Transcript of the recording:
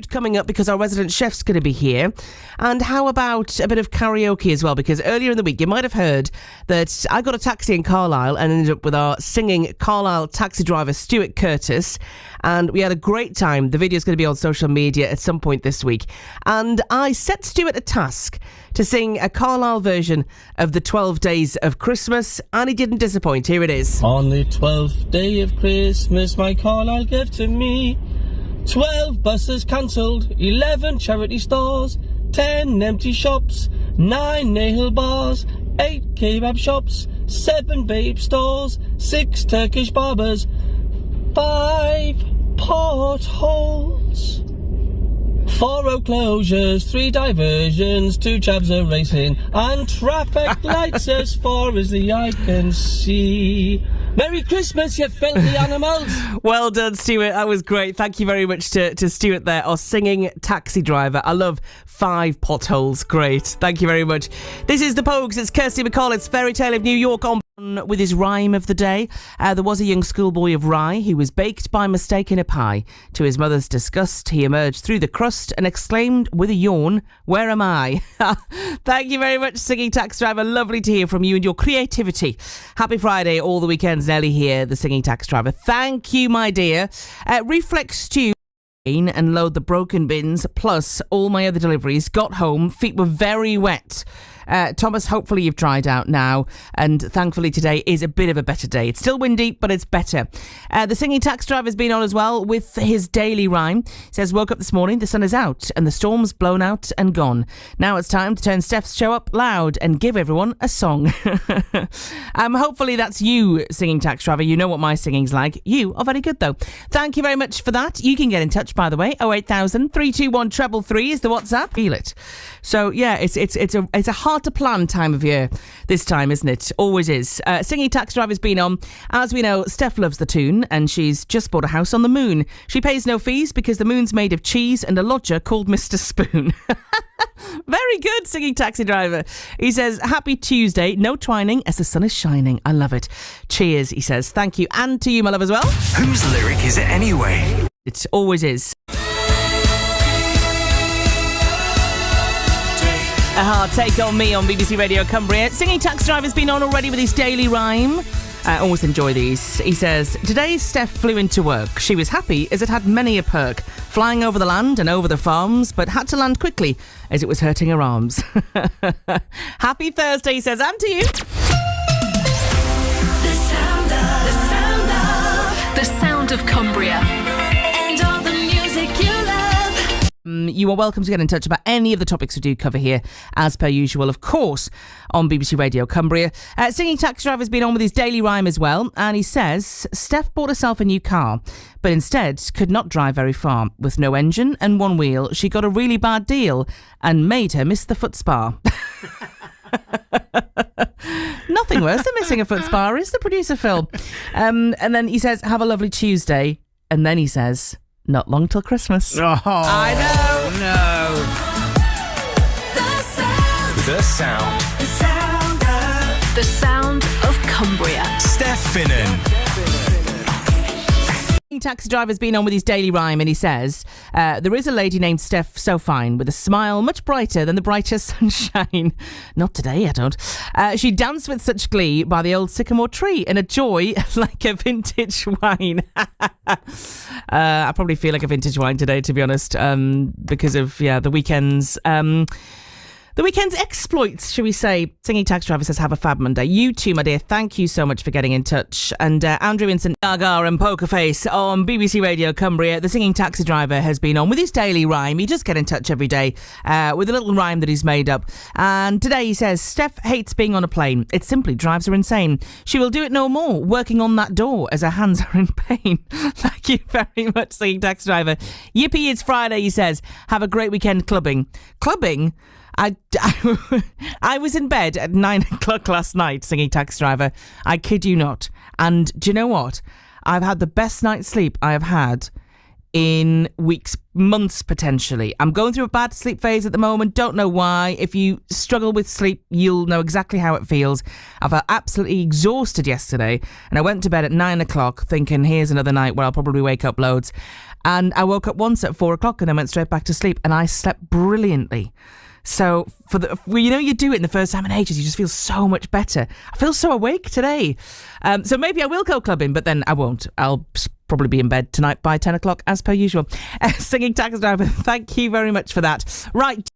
coming up because our resident chef's going to be here. And how about a bit of karaoke as well? Because earlier in the week you might have heard that I got a taxi in Carlisle and ended up with our singing Carlisle taxi driver Stuart Curtis, and we had a great time. The video's going to be on social media at some point this week, and I set Stuart a task to sing a Carlisle version of the 12 Days of Christmas, and he didn't disappoint. Here it is. On the 12th day of Christmas, my Carlisle gave to me 12 buses cancelled, 11 charity stores, 10 empty shops, 9 nail bars, 8 kebab shops, 7 babe stores, 6 Turkish barbers, 5 potholes, 4 road closures, 3 diversions, 2 chavs are racing, and traffic lights as far as the eye can see. Merry Christmas, you filthy animals. Well done, Stuart. That was great. Thank you very much to Stuart there, our singing taxi driver. I love 5 potholes. Great. Thank you very much. This is The Pogues. It's Kirsty McCall. It's Fairy Tale of New York on with his rhyme of the day. There was a young schoolboy of Rye who was baked by mistake in a pie. To his mother's disgust, he emerged through the crust and exclaimed with a yawn, "Where am I?" Thank you very much, singing taxi driver. Lovely to hear from you and your creativity. Happy Friday. All the weekends nearly here, the singing taxi driver. Thank you, my dear. Reflex stew and load the broken bins, plus all my other deliveries. Got home, feet were very wet. Thomas, hopefully you've dried out now, and thankfully today is a bit of a better day. It's still windy, but it's better. The singing taxi driver's been on as well with his daily rhyme. He says, woke up this morning, the sun is out and the storm's blown out and gone. Now it's time to turn Steph's show up loud and give everyone a song. Hopefully that's you, singing taxi driver. You know what my singing's like. You are very good though. Thank you very much for that. You can get in touch, by the way. 08000 321 333 is the WhatsApp. Feel it. So yeah, it's a hard to plan time of year this time, isn't it? Always is. Singing taxi driver's been on. As we know, Steph loves the tune and she's just bought a house on the moon. She pays no fees because the moon's made of cheese and a lodger called Mr. Spoon. Very good, singing taxi driver. He says, happy Tuesday, no twining as the sun is shining. I love it. Cheers, he says. Thank you. And to you, my love, as well. Whose lyric is it anyway? It always is. A hard take on me on BBC Radio Cumbria. Singing taxi driver's been on already with his daily rhyme. I always enjoy these. He says, today Steph flew into work. She was happy as it had many a perk, flying over the land and over the farms, but had to land quickly as it was hurting her arms. Happy Thursday, he says, and to you. The sound of Cumbria. You are welcome to get in touch about any of the topics we do cover here, as per usual, of course, on BBC Radio Cumbria. Singing taxi driver's been on with his daily rhyme as well, and he says, Steph bought herself a new car, but instead could not drive very far. With no engine and one wheel, she got a really bad deal and made her miss the foot spa. Nothing worse than missing a foot spa, is the producer Phil. And then he says, have a lovely Tuesday, and then he says, not long till Christmas. Oh, I know. No. The sound of Cumbria. Steph Finnan. Taxi driver's been on with his daily rhyme, and he says, there is a lady named Steph so fine, with a smile much brighter than the brightest sunshine. Not today, I don't. She danced with such glee by the old sycamore tree, and a joy like a vintage wine. I probably feel like a vintage wine today, to be honest, because of the weekends. The weekend's exploits, shall we say. Singing taxi driver says, have a fab Monday. You too, my dear. Thank you so much for getting in touch. And Andrew Vincent Gaga and Poker Face on BBC Radio Cumbria. The singing taxi driver has been on with his daily rhyme. He just get in touch every day with a little rhyme that he's made up. And today he says, Steph hates being on a plane. It simply drives her insane. She will do it no more, working on that door as her hands are in pain. Thank you very much, singing taxi driver. Yippee, it's Friday, he says. Have a great weekend clubbing. Clubbing? I was in bed at 9 o'clock last night, singing taxi driver. I kid you not. And do you know what? I've had the best night's sleep I have had in weeks, months potentially. I'm going through a bad sleep phase at the moment. Don't know why. If you struggle with sleep, you'll know exactly how it feels. I felt absolutely exhausted yesterday, and I went to bed at 9 o'clock thinking, here's another night where I'll probably wake up loads. And I woke up once at 4 o'clock and then went straight back to sleep, and I slept brilliantly. So you do it in the first time in ages, you just feel so much better. I feel so awake today. So maybe I will go clubbing, but then I won't. I'll probably be in bed tonight by 10 o'clock as per usual. Singing Taxi Driver, thank you very much for that. Right.